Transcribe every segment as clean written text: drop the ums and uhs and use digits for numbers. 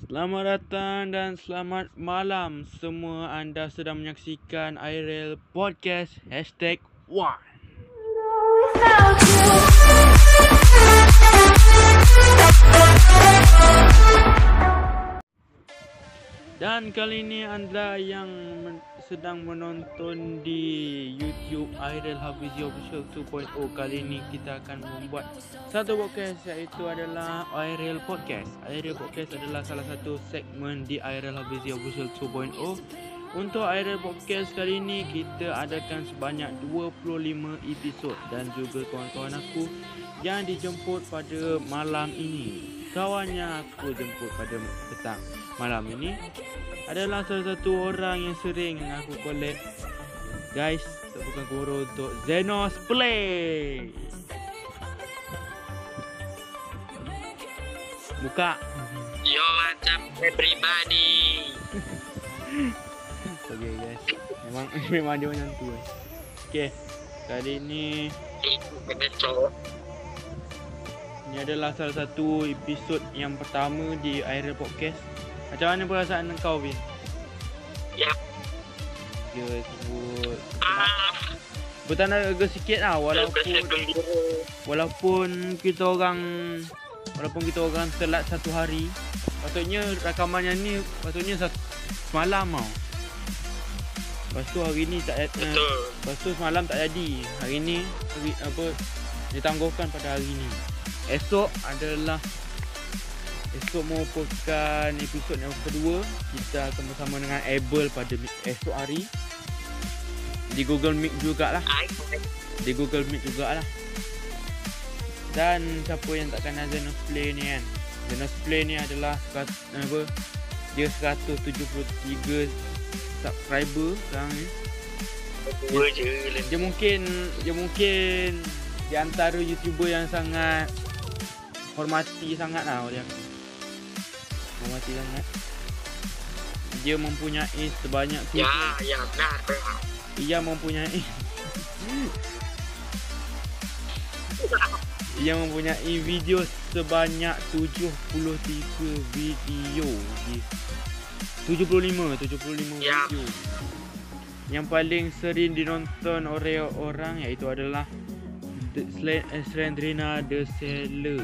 Selamat datang dan selamat malam semua. Anda sedang menyaksikan IRL Podcast #1. Dan kali ini anda yang sedang menonton di YouTube IRL Hafizi Official 2.0. Kali ini kita akan membuat satu podcast, iaitu adalah IRL Podcast. IRL Podcast adalah salah satu segmen di IRL Hafizi Official 2.0. Untuk IRL Podcast kali ini kita adakan sebanyak 25 episod, dan juga kawan-kawan aku yang dijemput pada malam ini, kawannya aku jemput pada petang malam ini adalah salah satu orang yang sering aku collab. Guys, tepukan koro untuk Zenos Play. Buka. Yo, what's up everybody? Okay guys, memang dia macam tu. Okay, kali ini ini adalah salah satu episod yang pertama di IRL Podcast. Macam mana perasaan kau, Vin? Ya. Dia sebut bertanda agak sikit lah, walaupun kita orang telat satu hari. Patutnya rakamannya ni semalam tau. Lepas tu hari ni tak lepas tu semalam tak jadi. Hari ni ditangguhkan pada hari ni. Esok merupakan episod yang kedua. Kita akan bersama dengan Abel pada esok hari di Google Meet jugalah. Dan siapa yang tak kenal Zenos Play ni kan, Zenos Play ni adalah dia 173 subscriber sekarang ni. Dia mungkin di antara YouTuber yang sangat hormati sangat lah oleh aku. Hormati sangat. Dia mempunyai sebanyak benar. Ia mempunyai video sebanyak 73 video. 75 video. Yang paling sering dinonton oleh orang iaitu adalah Slendrina The Seller.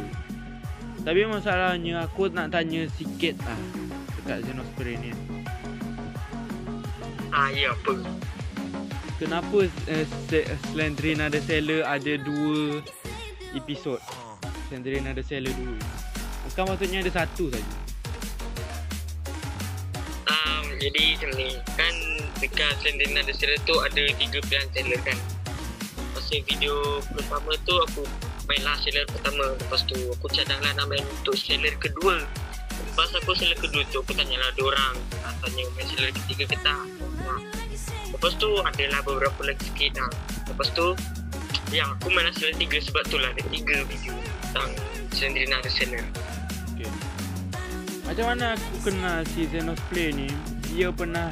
Tapi masalahnya aku nak tanya sikit lah dekat Zenos Play ni. Ya apa? Kenapa Slendrina The Seller ada 2 episod? Slendrina The Seller 2. Bukan maksudnya ada satu saja. Jadi macam ni kan, dekat Slendrina The Seller tu ada 3 pilihan seller kan. Pasal video pertama tu aku mainlah seller pertama. Lepas tu aku cadanglah nak main untuk seller kedua. Lepas aku seller kedua tu aku tanyalah diorang, tanya main seller ketiga ke tak. Lepas tu adalah beberapa lagi sikit lah. Lepas tu ya aku mainlah seller 3 sebab tu lah ada 3 video tentang Slendrina The Seller. Okay. Macam mana aku kenal si Zenos Play ni? Dia pernah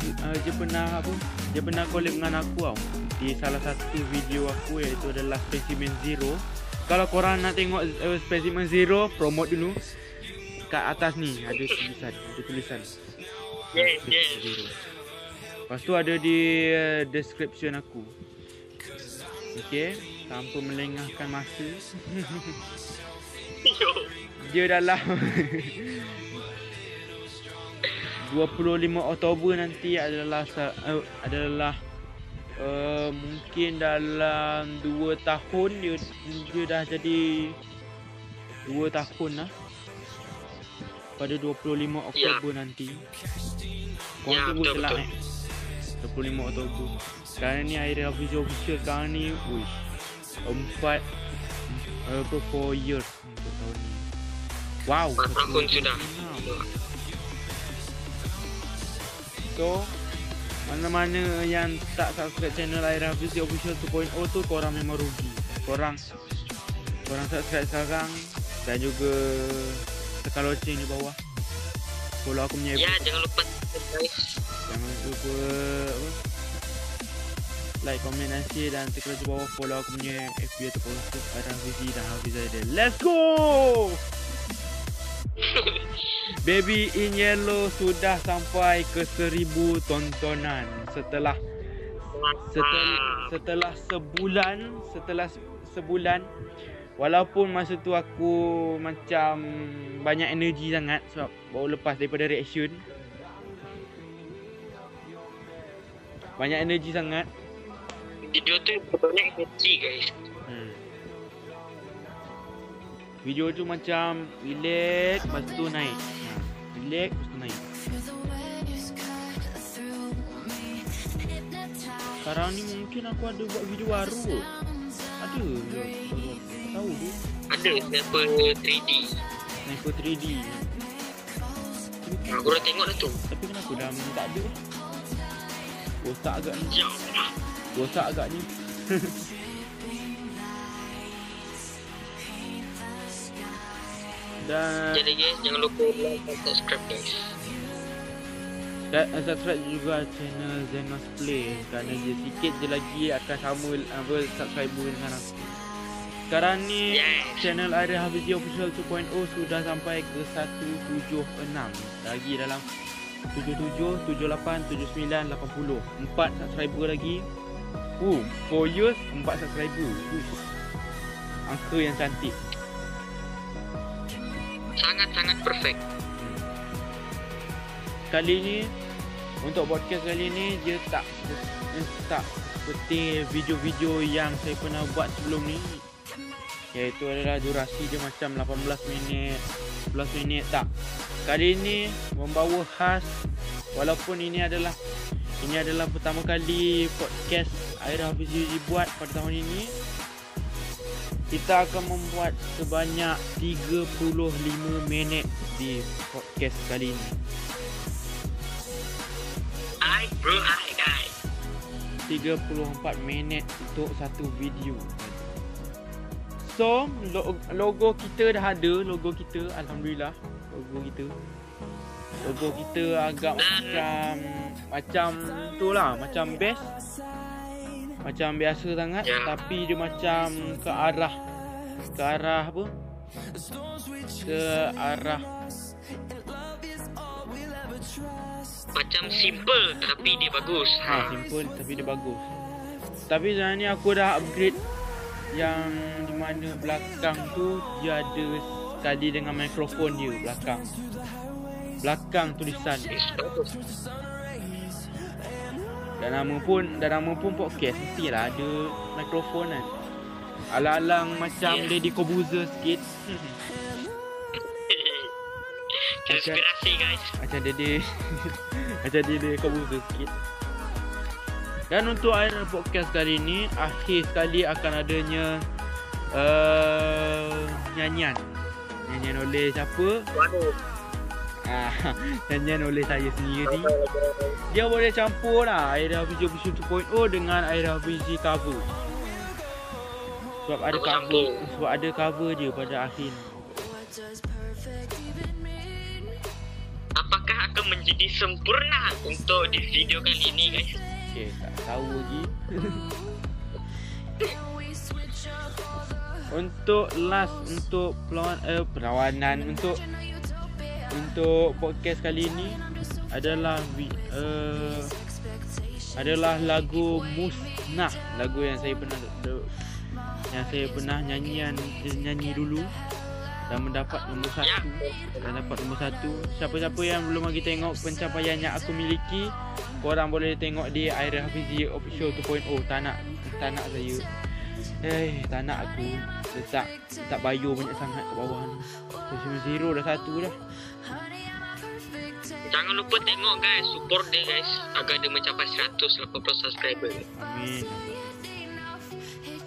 collab dengan aku tau, di salah satu video aku, iaitu adalah Specimen Zero. Kalau korang nak tengok Specimen Zero, promote dulu. Kat atas ni ada tulisan. Zero. Lepas tu ada di description aku. Okay, tanpa melengahkan masa. Dia dalam 25 Oktober nanti adalah mungkin dalam 2 tahun dia dah jadi 2 tahun lah. Pada 25 Oktober nanti. Korang tunggu telah 25 Oktober. Sekarang ni IRL Hafizi Official sekarang ni 4 years untuk tahun ni. Wow, 4 tahun sudah. So, mana-mana yang tak subscribe channel IRL Hafizi Official 2.0 tu, korang memang rugi. Korang subscribe sekarang dan juga tekan loceng di bawah. Follow aku punya. Ya, jangan lupa guys. Jangan lupa like, komen dan share, dan tekan di bawah follow aku punya FB ataupun Facebook IRL Hafizi dan Hafiz Aidil. Let's go! Baby in Yellow sudah sampai ke 1000 tontonan setelah sebulan. Walaupun masa tu aku macam banyak energi sangat sebab baru lepas daripada reaction. Banyak energi sangat. Video tu banyak energi guys. Video tu macam relax, lepas tu naik. Relax, lepas tu naik. Sekarang ni mungkin aku ada buat video baru. Ada ke? Tak tahu tu. Ada sniper 3D. Sniper 3D. Aku dah tengok dah tu. Tapi kenapa dah tak ada? Rosak agak ni. Jauh. Rosak agak ni. Dan Jadi guys, jangan lupa like dan subscribe guys. dan subscribe juga channel Zenos Play kerana dia sikit je lagi akan sama subscriber dengan aku. Sekarang ni channel Airil Hafizi Official 2.0 sudah sampai ke 176. Lagi dalam 77, 78, 79, 80. 4 subscriber lagi. 4 years 4 subscriber. Angka yang cantik. Sangat-sangat perfect. Kali ni untuk podcast kali ni dia tak seperti video-video yang saya pernah buat sebelum ni, iaitu adalah durasi dia macam 18 minit 11 minit. Tak, kali ni membawa khas. Walaupun ini adalah pertama kali podcast Airil Hafizi dibuat pada tahun ini, kita akan membuat sebanyak 35 minit di podcast kali ini. Hai bro, hai guys. 34 minit untuk satu video. So, logo kita dah ada. Logo kita, Alhamdulillah. Logo kita agak macam tu lah. Macam best. Macam biasa sangat, tapi dia macam ke arah apa? Ke arah macam simple tapi dia bagus. Simple tapi dia bagus. Tapi sekarang ni aku dah upgrade yang di mana belakang tu dia ada sekali dengan mikrofon dia belakang tulisan. Dan nama pun podcast mestilah ada mikrofon kan. Alang-alang macam Lady Kobuzer sikit. Inspirasi guys. Macam Dede Kobuzer sikit. Dan untuk Airil podcast kali ni, akhir sekali akan adanya nyanyian oleh siapa? Nyanyian oleh saya sendiri. Dia boleh campur lah Airil Hafizi Official 2.0 dengan Airil Hafizi cover. Sebab ada cover dia pada akhir. Apakah akan menjadi sempurna untuk di video kali ini guys? Okay, tak tahu lagi. Untuk last, untuk perlawanan untuk podcast kali ini adalah lagu Musnah, lagu yang saya pernah nyanyi dulu dan mendapat nombor 1. Siapa-siapa yang belum lagi tengok pencapaian yang aku miliki, korang boleh tengok di Airil Hafizi Official 2.0. Tak nak saya tak nak aku letak bio banyak sangat kat bawah ni. Zero dah 1 dah. Jangan lupa tengok guys, support dia guys agar dia mencapai 180 subscriber. Amin.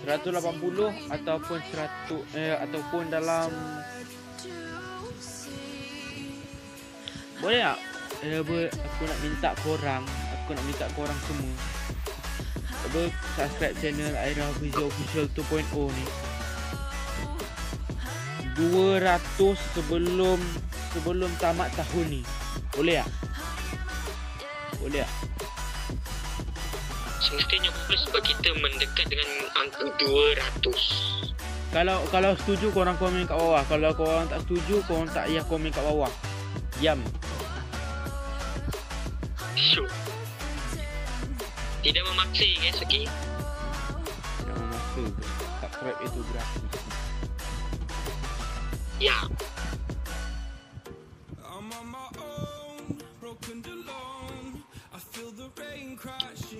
180 ataupun 100 ataupun dalam boleh tak? Aku nak minta korang semua subscribe channel Airil Hafizi Official 2.0 ni 200 sebelum tamat tahun ni. Boleh tak? Semestinya boleh sebab kita mendekat dengan angka 200. Kalau setuju korang komen kat bawah. Kalau korang tak setuju, korang tak payah komen kat bawah. Diam. Syuk. Tidak memaksa guys, okey? Tidak memaksa. Subscribe itu gratis. Ya.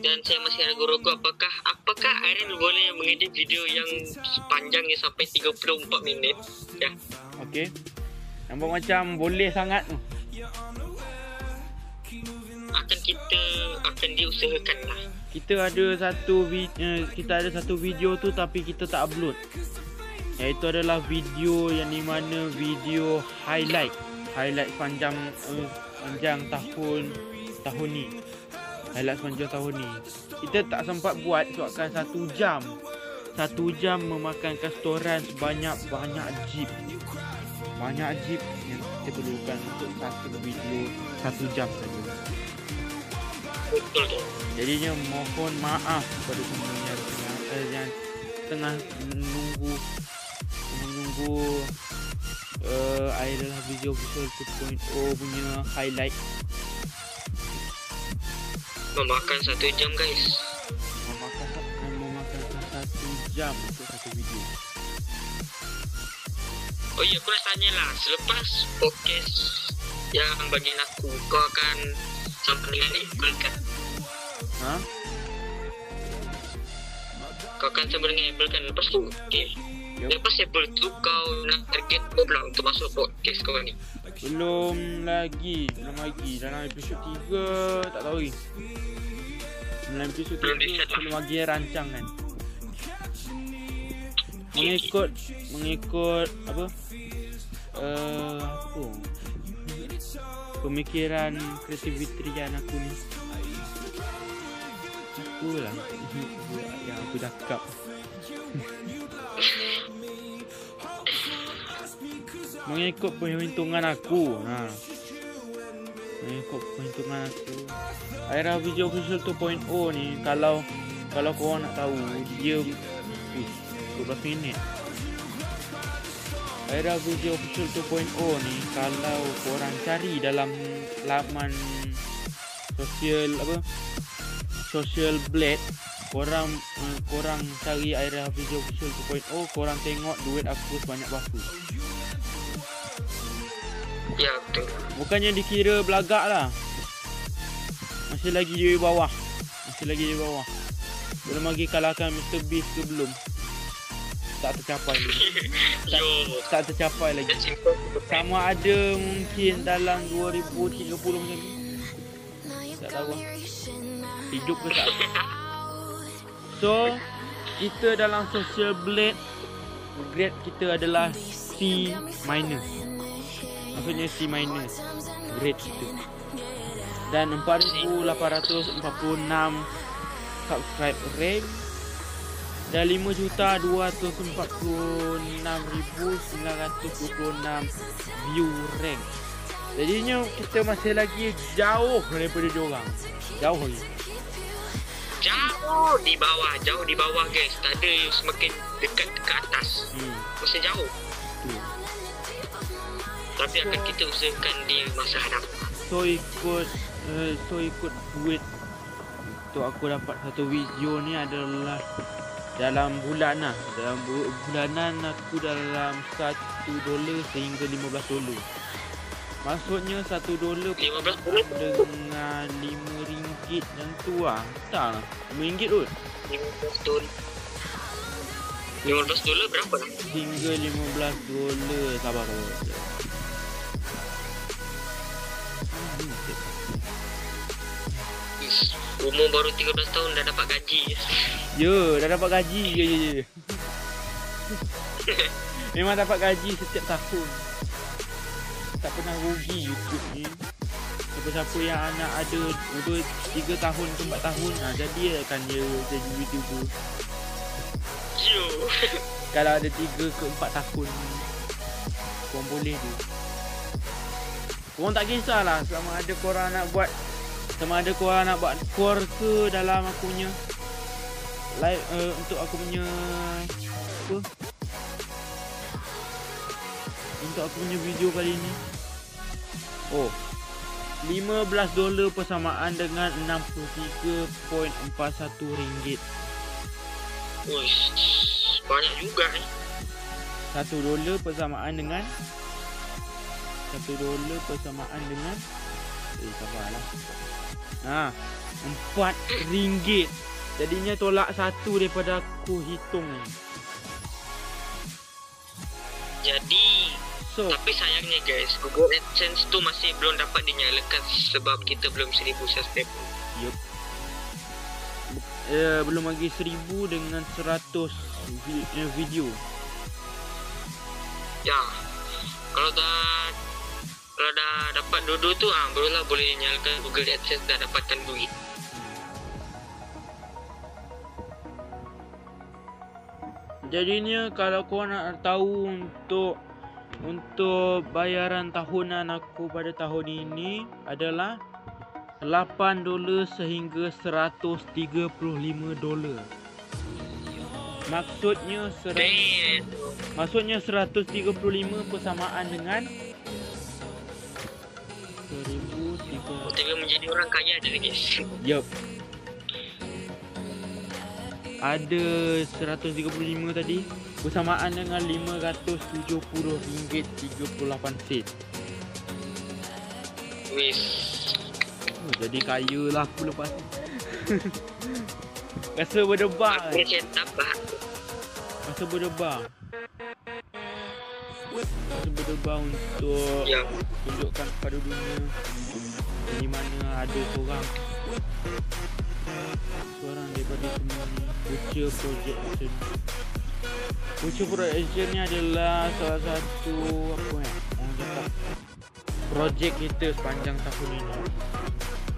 Dan saya masih ragu-ragu apakah Aaron boleh mengedit video yang panjangnya sampai 34 minit. Ya. Okey. Nampak macam boleh sangat tu. Akan diusahakan lah. Kita ada satu video tu tapi kita tak upload. Iaitu adalah video yang di mana video highlight panjang tahun ni. Highlight panjang tahun ni. Kita tak sempat buat sebabkan 1 jam. 1 jam memakan restoran banyak jeep. Banyak jeep yang kita perlukan untuk satu video 1 jam saja. Betul tu. Jadinya mohon maaf kepada semua yang tengah menunggu Airel Hafizi Official 2.0 punya highlight. Memakan 1 jam guys. Memakan 1 jam untuk satu video. Oh iya, aku nak tanya lah, selepas podcast yang bagi aku, kau akan sampai dengan Apple kan? Ha? Kau akan sampai dengan Apple kan? Lepas tu, okay. Yep. Lepas Apple tu, kau nak target kau pula untuk masuk podcast kau ni? Belum lagi. Dalam episod 3 tak tahu lagi. Dalam episod 3 belum lagi rancang kan. Mengikut apa? Pemikiran kreativitian aku ni. Aku lah yang aku cakap. Mengikut perhitungan aku. Mengikut perhitungan aku, Airel Hafizi Official 2.0 ni, kalau korang nak tahu, dia 12 minit. Airel Hafizi Official 2.0 ni, kalau korang cari dalam laman social blade, korang cari Airel Hafizi Official 2.0, korang tengok duit aku sebanyak berapa. Ya, betul. Bukannya dikira belagak lah. Masih lagi di bawah. Belum lagi kalahkan Mr. Beast ke belum? Tak tercapai lagi. Tak tercapai lagi. Sama ada mungkin dalam 2030 macam ni. Tak tahu. Hidup ke tak. So, kita dalam social blade, grade kita adalah C-. Maksudnya C-, grade kita. Dan 4,846 subscribe rank. Dan 5,246,926 view rank. Jadinya kita masih lagi jauh daripada diorang. Jauh lagi. Jauh di bawah guys. Tak ada yang semakin dekat ke atas. Masih jauh. Tapi akan kita usahakan di masa hadapan. So ikut duit untuk aku dapat satu video ni adalah dalam bulan lah. Dalam bulanan aku dalam $1 sehingga $15. Maksudnya $1 dengan RM5 macam tu lah. Tak lah, RM5 tu. $15 berapa lah? Hingga $15. Sabar. Umur baru 13 tahun dah dapat gaji. Ya, dah dapat gaji. Ya. Memang dapat gaji setiap tahun. Tak pernah rugi YouTube ni. Siapa-siapa yang anak ada 3 tahun ke 4 tahun, jadi akan dia jadi YouTuber. Yo. Kalau ada 3 ke 4 tahun, korang boleh tu. Korang tak kisahlah sama ada korang nak buat core ke dalam aku punya live, untuk aku punya apa? Untuk aku punya video kali ni. Oh, $15 persamaan dengan RM63.41. Uish, banyak juga $1 persamaan dengan sabarlah. RM4. Jadinya tolak 1 daripada aku hitung. Jadi So, tapi sayangnya guys, Google AdSense tu masih belum dapat dinyalakan sebab kita belum 1000 subscriber. yup. Belum lagi 1000 dengan 100 video. Ya, kalau dah dapat dua-dua tu barulah boleh nyalakan Google AdSense dan dapatkan duit. Jadinya kalau kau nak tahu untuk bayaran tahunan aku pada tahun ini adalah $8 sehingga $135. Maksudnya 135 persamaan dengan 1,300. Kita menjadi orang kaya je guys. Yup. Ada 135 tadi bersamaan dengan RM570.38. Wis. Jadi kaya lah aku lepas ni. Rasa berdebar. Aku macam tambah. Rasa berdebar untuk tunjukkan kepada dunia di mana ada seorang daripada semua ni. Future Project Action. Future Project Action ni adalah salah satu orang cakap projek kita sepanjang tahun ini.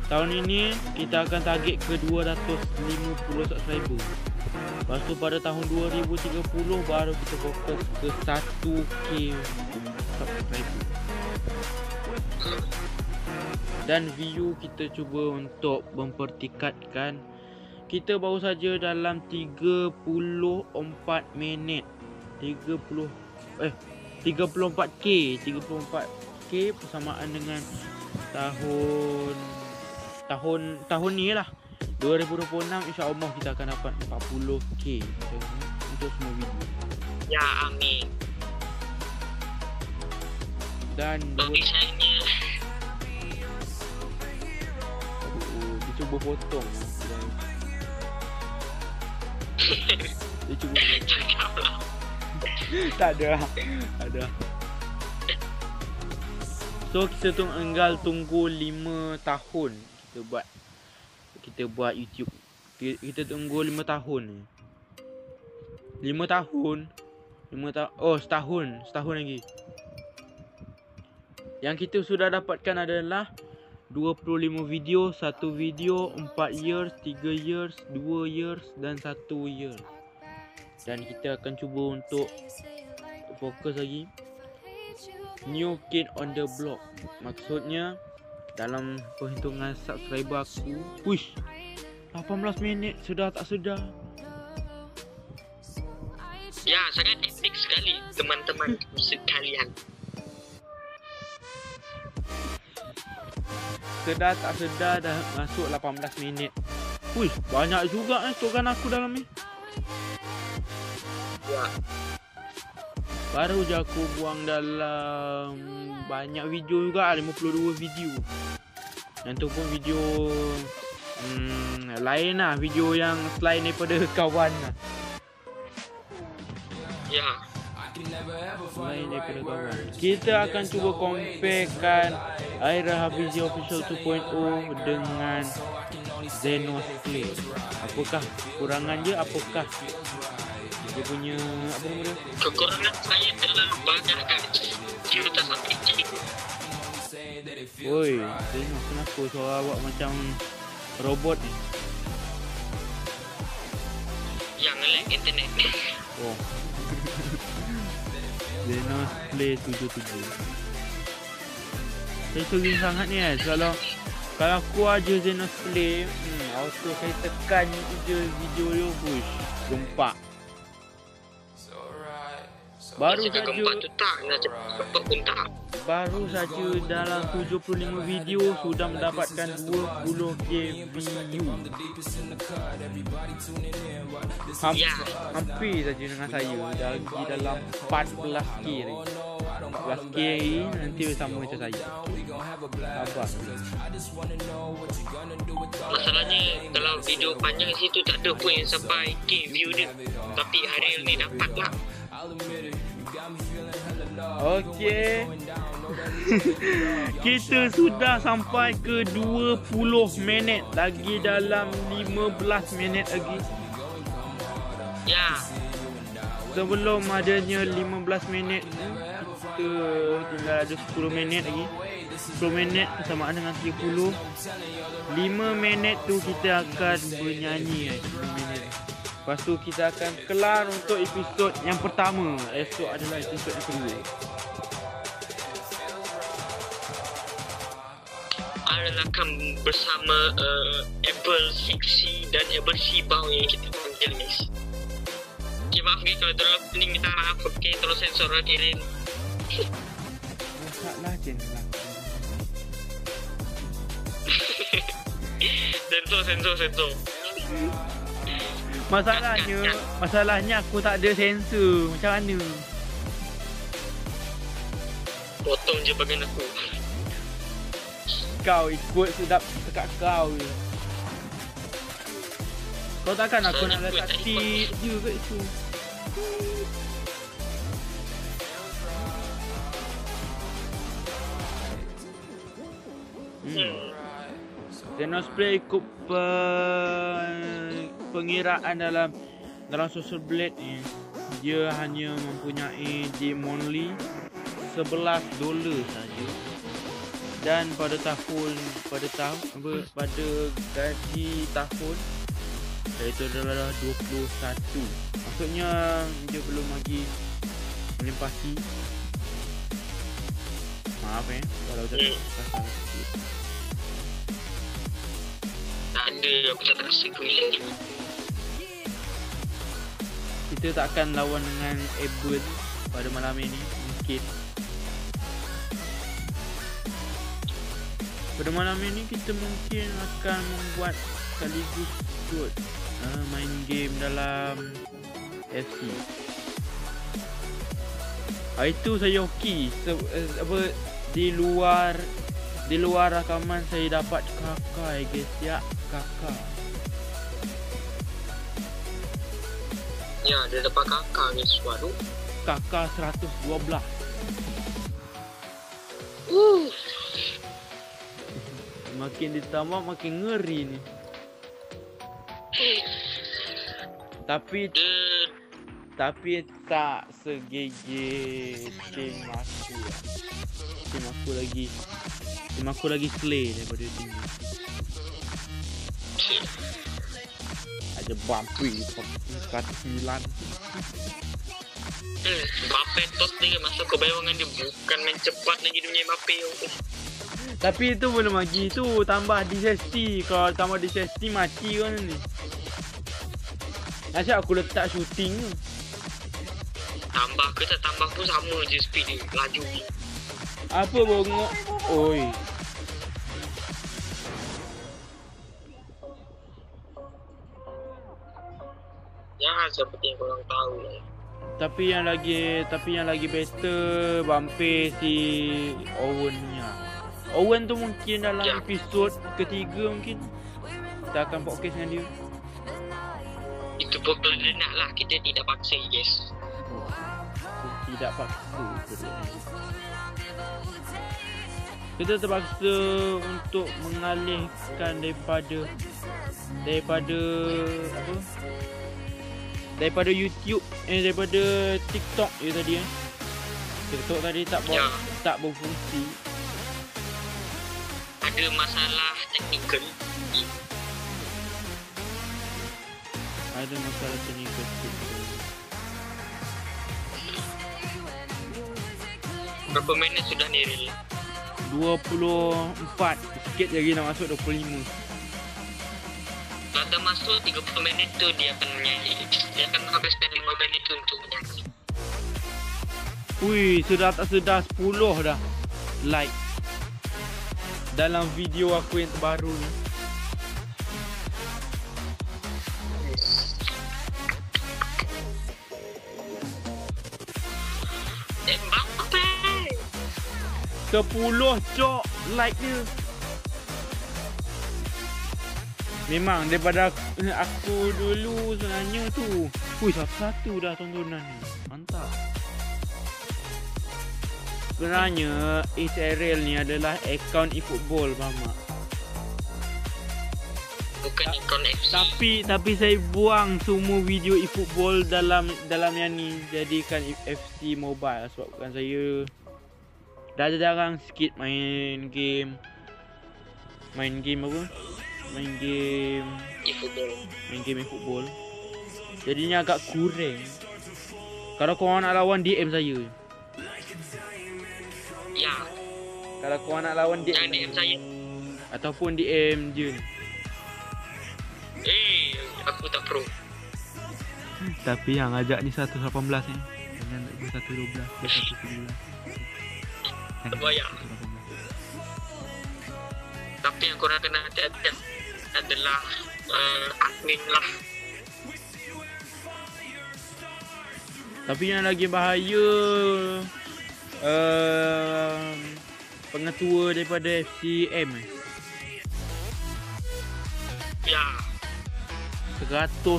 Tahun ini kita akan target ke 250 subscriber. Lepas tu pada tahun 2030 baru kita fokus ke 1k subscriber. Dan view kita cuba untuk mempertikatkan. Kita baru saja dalam 34 minit 34k persamaan dengan tahun ni lah 2026. InsyaAllah kita akan dapat 40k untuk semua video. Ya, amin. Dan misalnya dia cuba potong. Dia cuba cakaplah. Tak ada. So kita tunggu 5 tahun kita buat YouTube. Kita tunggu 5 tahun ni. 5 tahun. Oh, setahun lagi. Yang kita sudah dapatkan adalah 25 video, 1 video, 4 years, 3 years, 2 years dan 1 year. Dan kita akan cuba untuk fokus lagi New Kid on the Block. Maksudnya dalam perhitungan subscriber aku, 18 minit sudah tak sedar. Ya, sangat epic sekali teman-teman sekalian. Sedar tak sedar dah masuk 18 minit. Banyak juga stokan aku dalam ni. Ya. Baru je aku buang dalam banyak video juga, 52 video. Yang tu pun video lain lah, video yang selain daripada kawan lah. Ya. Selain daripada kawan. Kita akan cuba comparekan Aira Hafizi Official 2.0 dengan Zenos Play. Apakah kekurangan dia, apakah dia punya apa nama dia? Kekurangan saya terlalu banyak guys. Kita tak sampai cikgu. Oi, Zenos, kenapa suara awak macam robot ni? Yang lag internet. Oh. Zenos Play 77. Saya sering sangat ni kalau aku aja Zenos Play, auto saya tekan je video dia, gempak. Baru Masa keempat saja tu tak nak cepat pun tak. Baru saja dalam 75 video sudah mendapatkan 20k view. Ya. Hampir saja dengan saya. Lagi dalam 14k lagi. 14k nanti sama macam saya. Sabar. Masalahnya kalau video panjang situ tak ada pun yang sampai K view dia. Tapi hari ni dapat lah. Okey. Kita sudah sampai ke 20 minit. Lagi dalam 15 minit lagi. Ya. Sebelum adanya 15 minit, kita tinggal ada 10 minit lagi. 10 minit bersamaan dengan 30. 5 minit tu kita akan bernyanyi. 10 minit. Lepas tu kita akan kelar untuk episod yang pertama. Esok adalah episod yang kedua. Akan bersama Apple 6C dan Apple C-Bound yang kita panggil guys. Okay, maaf guys kalau terlalu pening, minta maaf. Okay, terlalu sensor lah kirim. Masalah je lah. Sensor. Masalahnya aku tak ada sensor. Macam mana? Potong je bagian aku. Kau ikut sedap dekat kau je. Kau takkan aku nak letak tip je kat situ. Xenospray ikut pengiraan dalam Social Blade ni, dia hanya mempunyai gem only $11 saja. Dan pada gaji tahun iaitu adalah 21. Maksudnya dia belum lagi melempasi. Maaf kalau tak salah sikit. Tak ada, aku tak rasa aku lagi. Kita tak akan lawan dengan Ebon pada malam ini mungkin. Pada malam ini kita mungkin akan membuat sekaligus ikut main game dalam FC. Itu saya okey. Di luar rakaman saya dapat kakak guys ya, kakak. Ya, dia dapat kakak guys. Waduh. Kakak 112. Makin ditambah makin ngeri ni. Tapi tak segigit tim aku lagi slay daripada tim ni. Ada bumpy 109. Mbappe tos ni kan masuk ke bayangan dia, bukan main cepat lagi dia punya Mbappe. Tapi itu belum lagi, tu tambah DST. Kalau tambah DST mati kan ni. Asyik aku letak shooting tu. Tambah ke tak tambah pun sama je speed dia, laju. Apa bongok? Oi. Ya, seperti yang korang tahu lah. Tapi yang lagi better bumper si Owen nya. Owen tu mungkin dalam episod ketiga mungkin kita akan podcast dengan dia. Itu pun kalau dia nak lah, kita tidak paksa guys. Tidak paksa. Kita terpaksa untuk mengalihkan daripada YouTube, daripada TikTok tadi TikTok tadi tak berfungsi. Ada masalah teknikal. Berapa minit sudah ni reel? 24. Sikit lagi nak masuk 25. Kalau dah masuk 30 minit tu dia akan menyanyi. Dia akan habiskan 5 minit tu untuk menyanyi. Wih, sudah tak sedar 10 dah like dalam video aku yang terbaru ni. Mbappe 10 cok like dia. Memang daripada aku dulu sebenarnya tu. Wih, satu-satu dah tontonan ni. Mantap. Sebenarnya Israel ni adalah akaun eFootball, faham tak? bukan ikon FC. Tapi saya buang semua video eFootball dalam yang ni, jadikan FC Mobile sebabkan saya dah jarang sikit main game apa? Main game eFootball. Jadinya agak kurang. Kalau korang nak lawan DM saya. Ya, Kalau korang nak lawan jangan DM DM saya. ataupun DM Jun. Aku tak pro. Tapi yang ajak ni 118 ni. Jangan nak dia 112, dia 117. Terbayar. Tapi yang korang kena hati-hati adalah admin lah. Tapi yang lagi bahaya pengetua daripada FCM Ya, 116.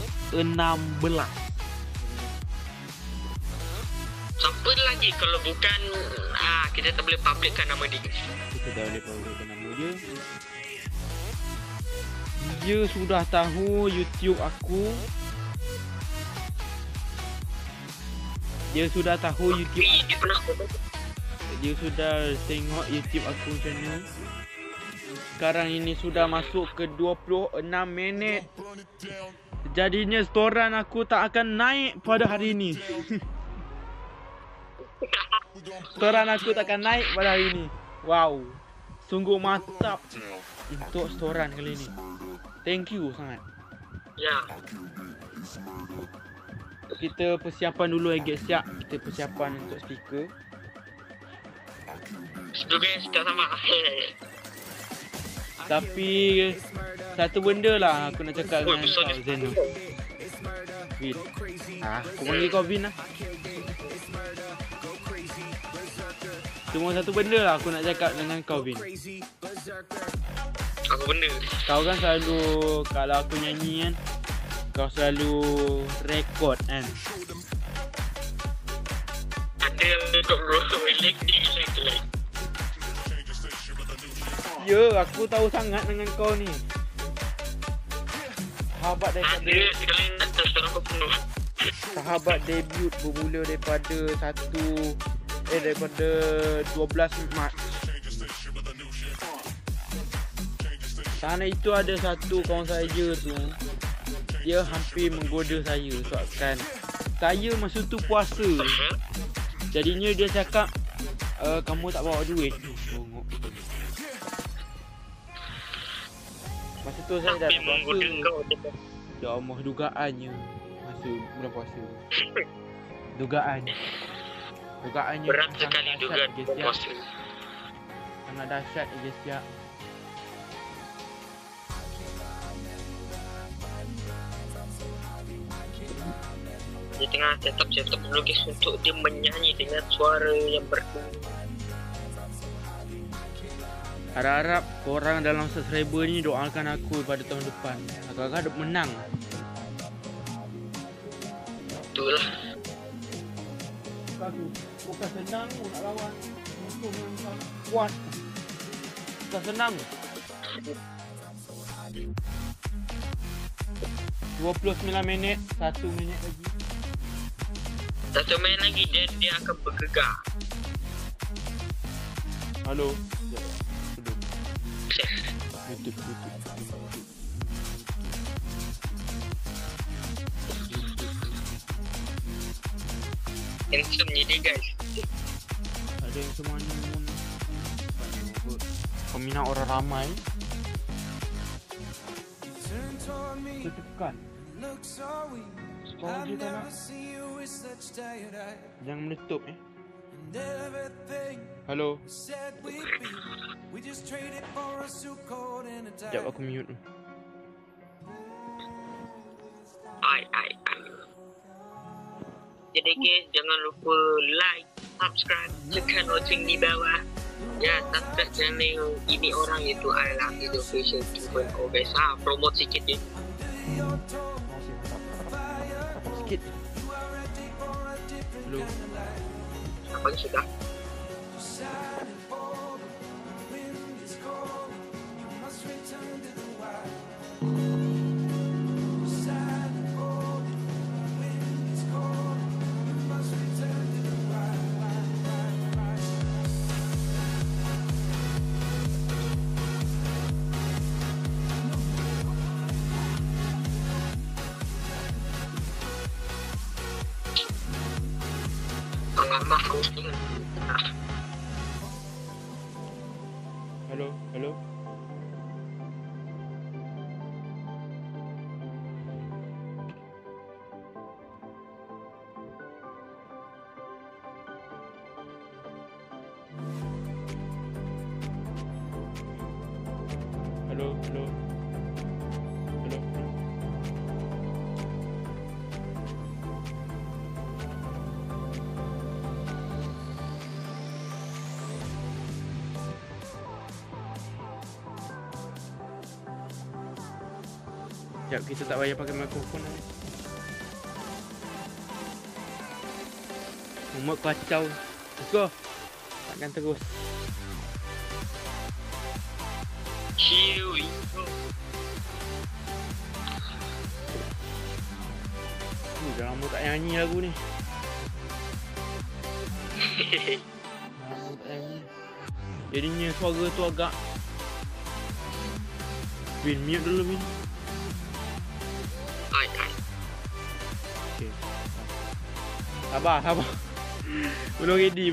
siapa lagi kalau bukan kita tak boleh publikkan nama dia. Kita dah boleh publikkan nama dia. Dia sudah tahu YouTube aku. Dia sudah tahu YouTube Dia pernah Dia sudah tengok YouTube aku macam mana. Sekarang ini sudah masuk ke 26 minit. Jadinya setoran aku tak akan naik pada hari ini. Setoran aku tak akan naik pada hari ini. Wow, sungguh mantap untuk setoran kali ini. Thank you sangat. Ya, Kita persiapan dulu guys, siap. Kita persiapan untuk speaker. sudah guys, tak sama. Tapi satu benda lah aku nak cakap dengan besar kau, ni. Zeno. Vin. Aku panggil kau Vin lah. Cuma satu benda lah aku nak cakap dengan kau, Vin. Apa benda? Kau kan selalu, kalau aku nyanyi kan, kau selalu rekod kan. Ada yang rekod bro, like. Ya, aku tahu sangat dengan kau ni. Sahabat Ada daripada sekali nak terus aku penuh. sahabat debut bermula daripada 12 Mac. Sana itu ada satu kawan saya tu, dia hampir menggoda saya sebabkan saya masa tu puasa. Jadinya dia cakap, kamu tak bawa duit. Bongok. Masa tu saya dah Tapi menggoda puasa. kau je. Ya Allah, dugaannya masa bulan puasa. Dugaannya Berat sangat sekali dahsyat, juga guys, ya. puasa. Sangat dahsyat guys ya. Dia tengah setup dulu guys untuk dia menyanyi dengan suara yang merdu. Harap-harap korang dalam subscriber ni doakan aku pada tahun depan. Agak-agak menang. Itulah. Bukan senang nak lawan musuh yang kuat. Bukan senang. 29 minit, 1 minit lagi. Satu main lagi dia akan bergegar. Halo. Belum. YouTube. Handsome ni dia guys. Ada yang semuanya peminat orang ramai. Tekan. Kau je tak nak. Jangan meletup Halo. Sekejap aku mute. Ai. Jadi guys, jangan lupa like, subscribe, tekan lonceng di bawah. Ya, subscribe channel ini orang itu adalah Video Official 2.0 guys. Promote sikit ya. Sikit. Belum. Apa ni sudah? Halo. Halo. Sekejap, kita tak payah pakai mikrofon ni. Umat kacau. Let's go. Takkan terus. Here we go. Dah lama tak nyanyi lagu ni. Lama tak nyanyi. Jadinya suara tu agak Win, mute dulu Win. Ai. Okay. Sabar. Belum ready.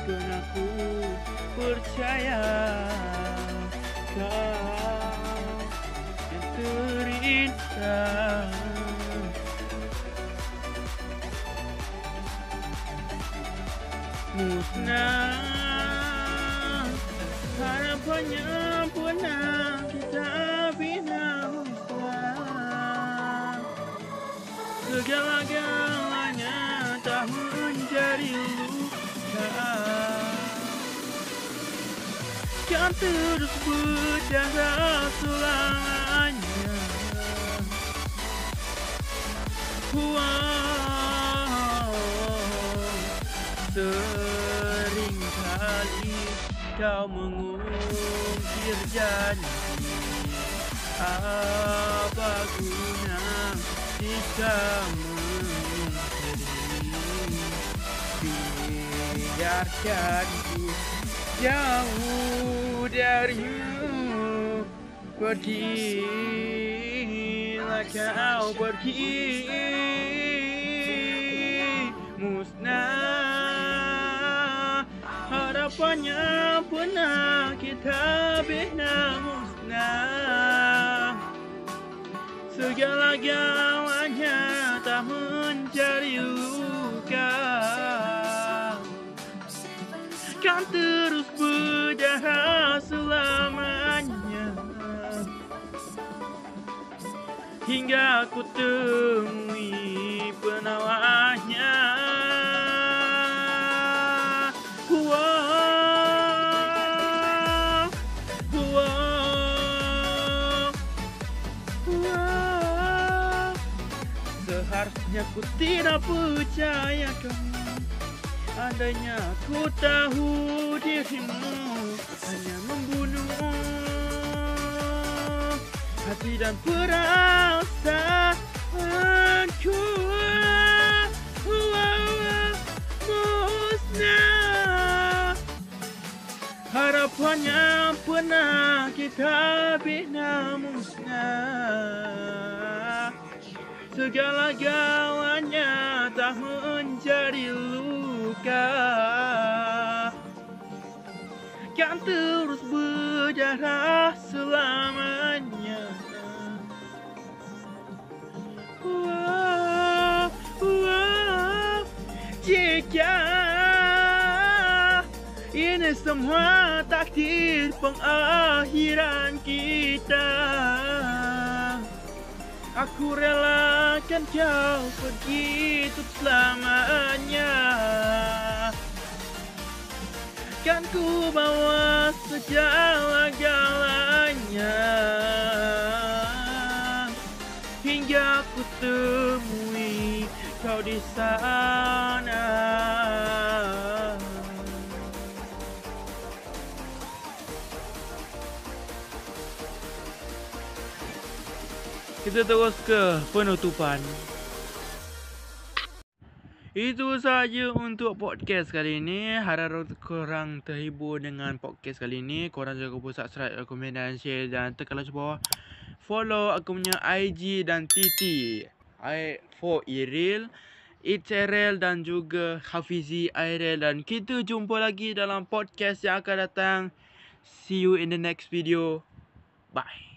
Kerana ku percaya kau yang terindah. Musnah harapannya pernah kita bina musnah. Segala-galanya tak menjadi luka. Kan terus berdarah selamanya. Seringkali kau mengungkir janji. Apa guna jika mengingkari? Biarkan ku jauh darimu. Pergilah kau pergi. Musnah harapannya pernah kita bina musnah. Segala-galanya tak menjadi luka. Kan terus berdarah selamanya. Hingga ku temui penawanya. Seharusnya ku tidak percaya kamu. Andainya ku tahu dirimu hanya membunuh hati dan perasaanku. Musnah Rupanya pernah kita bina musnah, segala-galanya tak menjadi luka, kan terus berdarah selamanya. Jika ini semua takdir pengakhiran kita, aku relakan kau pergi untuk selamanya. Kan ku bawa segala-galanya hingga ku temui kau di sana. Kita terus ke penutupan. Itu saja untuk podcast kali ini. Harap korang terhibur dengan podcast kali ini. Korang jangan lupa subscribe, komen dan share. Dan tekanlah bawah follow aku punya IG dan TT for Iril, It's Iril dan juga Hafizi Iril. Dan kita jumpa lagi dalam podcast yang akan datang. See you in the next video. Bye.